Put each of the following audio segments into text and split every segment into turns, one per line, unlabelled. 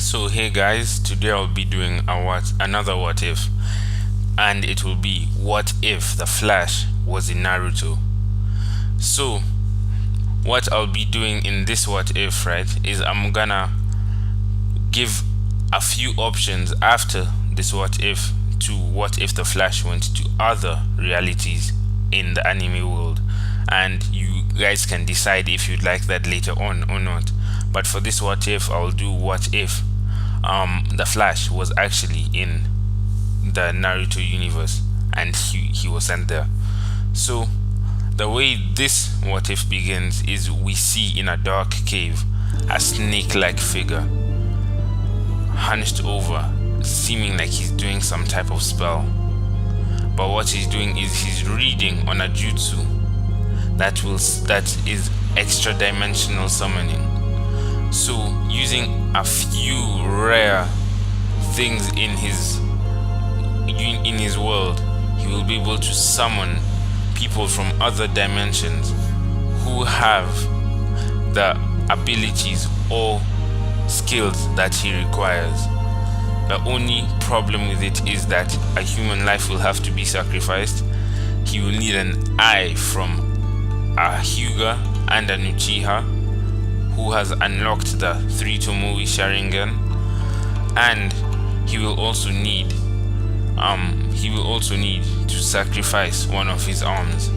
So hey guys, today I'll be doing another what if, and it will be what if the Flash was in Naruto. So what I'll be doing in this what if, right, is I'm gonna give a few options after this what if to what if the Flash went to other realities in the anime world, and you guys can decide if you'd like that later on or not. But for this what if, I'll do what if the Flash was actually in the Naruto universe and he was sent there. So the way this what if begins is we see in a dark cave a snake-like figure hunched over, seeming like he's doing some type of spell. But what he's doing is he's reading on a jutsu that is extra dimensional summoning. So using a few rare things in his world, he will be able to summon people from other dimensions who have the abilities or skills that he requires. The only problem with it is that a human life will have to be sacrificed. He will need an eye from a Hyuga and an Uchiha who has unlocked the 3 Tomoe Sharingan, and he will also need to sacrifice one of his arms.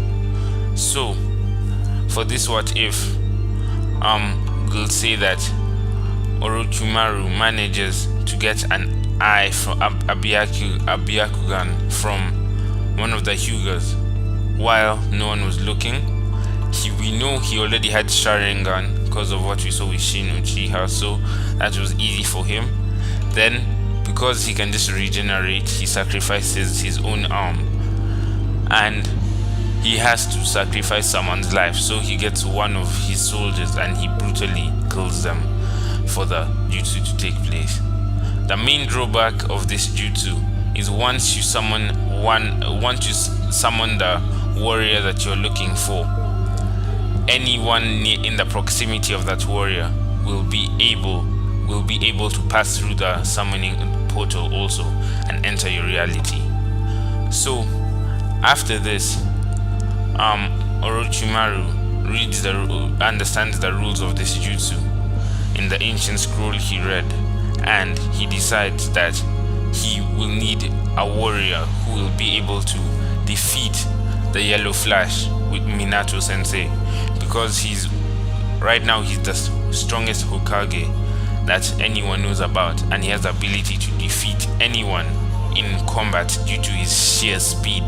So for this what if, we'll say that Orochimaru manages to get an eye from a Byakugan from one of the Hyugas while no one was looking. We know he already had Sharingan because of what we saw with Shin Uchiha, so that was easy for him. Then, because he can just regenerate, he sacrifices his own arm, and he has to sacrifice someone's life, so he gets one of his soldiers and he brutally kills them for the jutsu to take place. The main drawback of this jutsu is once you summon the warrior that you're looking for, anyone in the proximity of that warrior will be able to pass through the summoning portal also and enter your reality. So after this, Orochimaru understands the rules of this jutsu in the ancient scroll he read, and he decides that he will need a warrior who will be able to defeat the Yellow Flash with Minato Sensei, because right now he's the strongest Hokage that anyone knows about, and he has the ability to defeat anyone in combat due to his sheer speed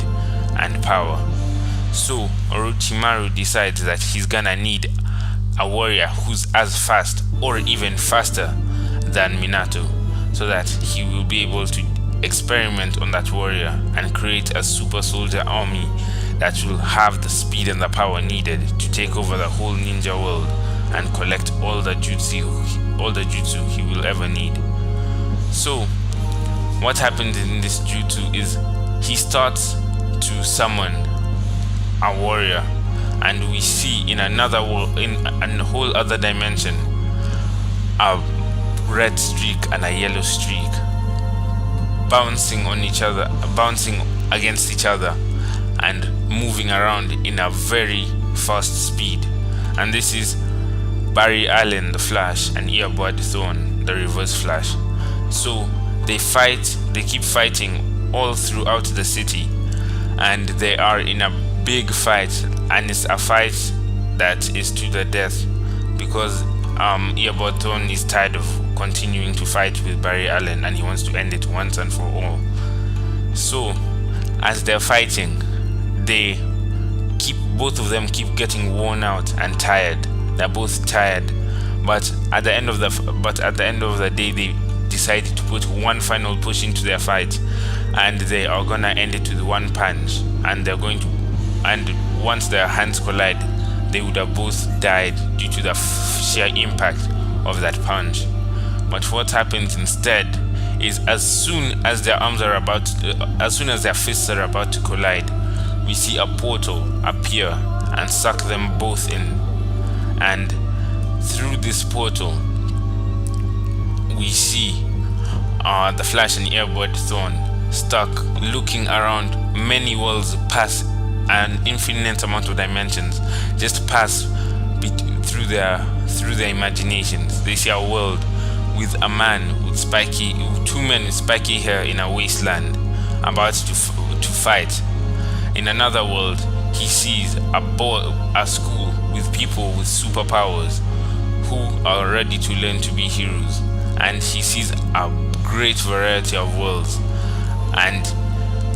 and power. So Orochimaru decides that he's gonna need a warrior who's as fast or even faster than Minato, so that he will be able to experiment on that warrior and create a super soldier army that will have the speed and the power needed to take over the whole ninja world and collect all the jutsu he will ever need. So what happens in this jutsu is he starts to summon a warrior, and we see in another world, in a whole other dimension, a red streak and a yellow streak bouncing against each other and moving around in a very fast speed. And this is Barry Allen the Flash and Eobard Thawne the Reverse Flash. So they keep fighting all throughout the city, and they are in a big fight, and it's a fight that is to the death, because Eobard Thawne is tired of continuing to fight with Barry Allen and he wants to end it once and for all. So as they're fighting, both of them keep getting worn out and tired. They're both tired, but at the end of the day, they decided to put one final push into their fight, and they are gonna end it with one punch. And once their hands collide, they would have both died due to the sheer impact of that punch. But what happens instead is as soon as their fists are about to collide, we see a portal appear and suck them both in. And through this portal, we see the Flash and Earbud Thorn stuck looking around many worlds past an infinite amount of dimensions, just pass through their imaginations. They see a world with a man with two men with spiky hair in a wasteland about to fight. In another world, he sees a school with people with superpowers who are ready to learn to be heroes, and he sees a great variety of worlds, and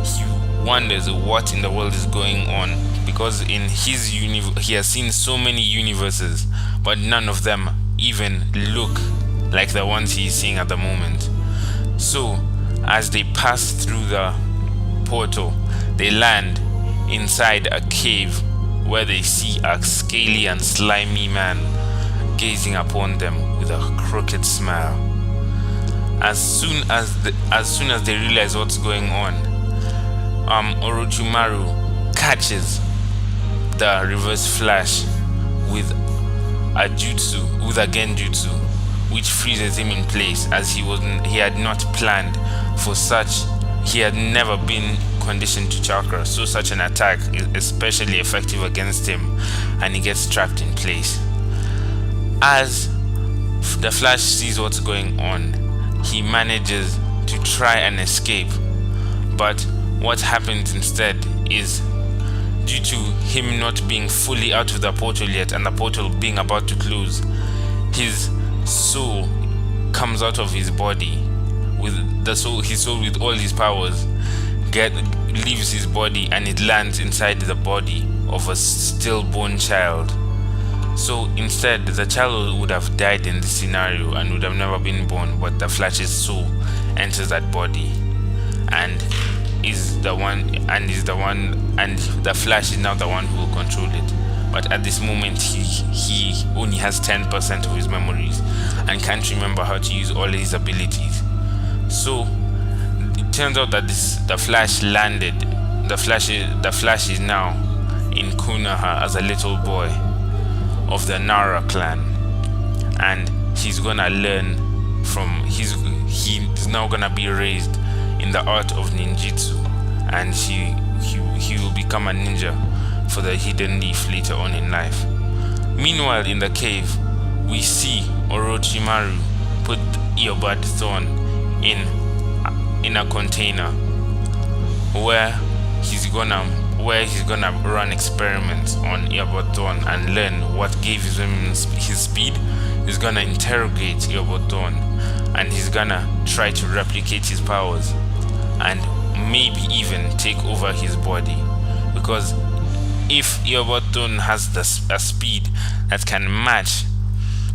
he wonders what in the world is going on, because in his he has seen so many universes, but none of them even look like the ones he's seeing at the moment. So as they pass through the portal, they land inside a cave where they see a scaly and slimy man gazing upon them with a crooked smile. As soon as they realize what's going on, Orochimaru catches the Reverse Flash with a genjutsu, which freezes him in place, as he had not planned for such. He had never been conditioned to chakra, so such an attack is especially effective against him, and he gets trapped in place. As the Flash sees what's going on, he manages to try and escape, but what happens instead is, due to him not being fully out of the portal yet and the portal being about to close, his soul comes out of his body with his soul with all his powers leaves his body, and it lands inside the body of a stillborn child. So instead, the child would have died in this scenario and would have never been born, but the Flash's soul enters that body and the Flash is now the one who will control it. But at this moment, he only has 10% of his memories and can't remember how to use all his abilities. So it turns out that the Flash landed. The Flash is now in Konoha as a little boy of the Nara clan, and he's gonna learn he's now gonna be raised in the art of ninjutsu, and he will become a ninja for the hidden leaf later on in life. Meanwhile, in the cave, we see Orochimaru put Eobard Thorn in a container where he's gonna run experiments on Eobard Thorn and learn what gave him his speed. He's gonna interrogate Eobard Thorn, and he's gonna try to replicate his powers and maybe even take over his body, because if Eobard Thorn has a speed that can match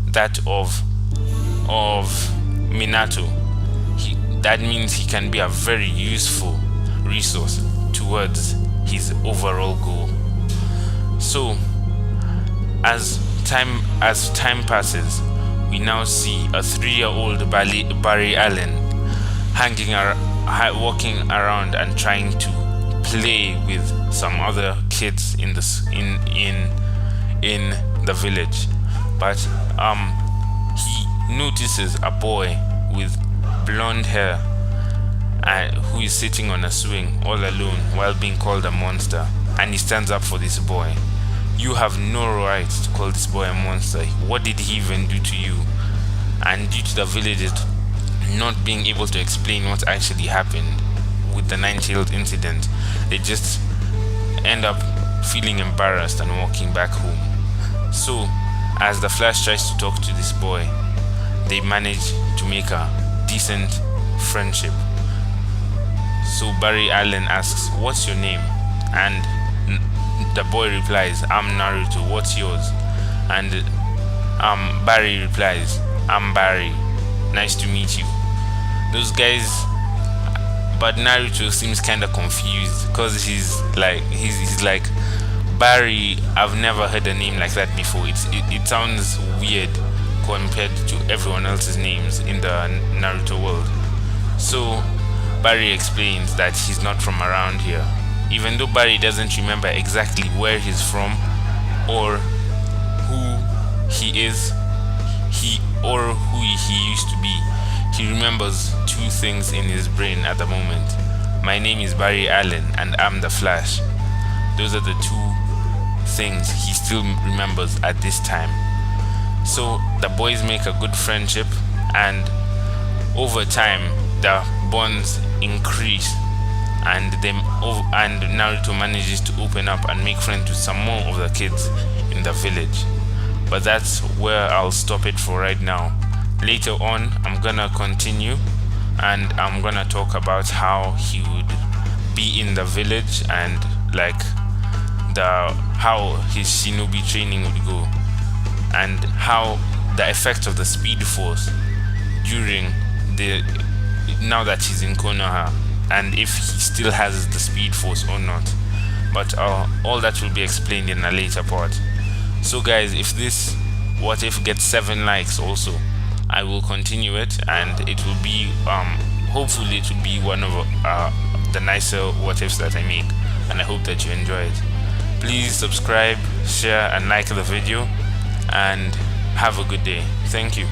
that of Minato, that means he can be a very useful resource towards his overall goal. So as time passes, we now see a 3-year-old Barry Allen walking around and trying to play with some other kids in the village, but he notices a boy with blonde hair who is sitting on a swing all alone while being called a monster, and he stands up for this boy. You have no right to call this boy a monster. What did he even do to you? And due to the villagers not being able to explain what actually happened with the nine-tailed incident, they just end up feeling embarrassed and walking back home. So as the Flash tries to talk to this boy, they manage to make a decent friendship. So Barry Allen asks, "What's your name?" And the boy replies, "I'm Naruto, what's yours?" And Barry replies, "I'm Barry, nice to meet you." Those guys, but Naruto seems kind of confused, because he's like, "Barry, I've never heard a name like that before. It sounds weird compared to everyone else's names in the Naruto world." So Barry explains that he's not from around here, even though Barry doesn't remember exactly where he's from or who he is, or who he used to be. he remembers two things in his brain at the moment. My name is Barry Allen and I'm the Flash. Those are the two things he still remembers at this time. So the boys make a good friendship, and over time the bonds increase, and Naruto manages to open up and make friends with some more of the kids in the village. But that's where I'll stop it for right now. Later on, I'm gonna continue, and I'm gonna talk about how he would be in the village, and like how his shinobi training would go, and how the effect of the speed force during now that he's in Konoha, and if he still has the speed force or not. But all that will be explained in a later part. So guys, if this what if gets 7 likes also, I will continue it, and it will be hopefully it will be one of the nicer what ifs that I make, and I hope that you enjoy it. Please subscribe, share and like the video, and have a good day. Thank you.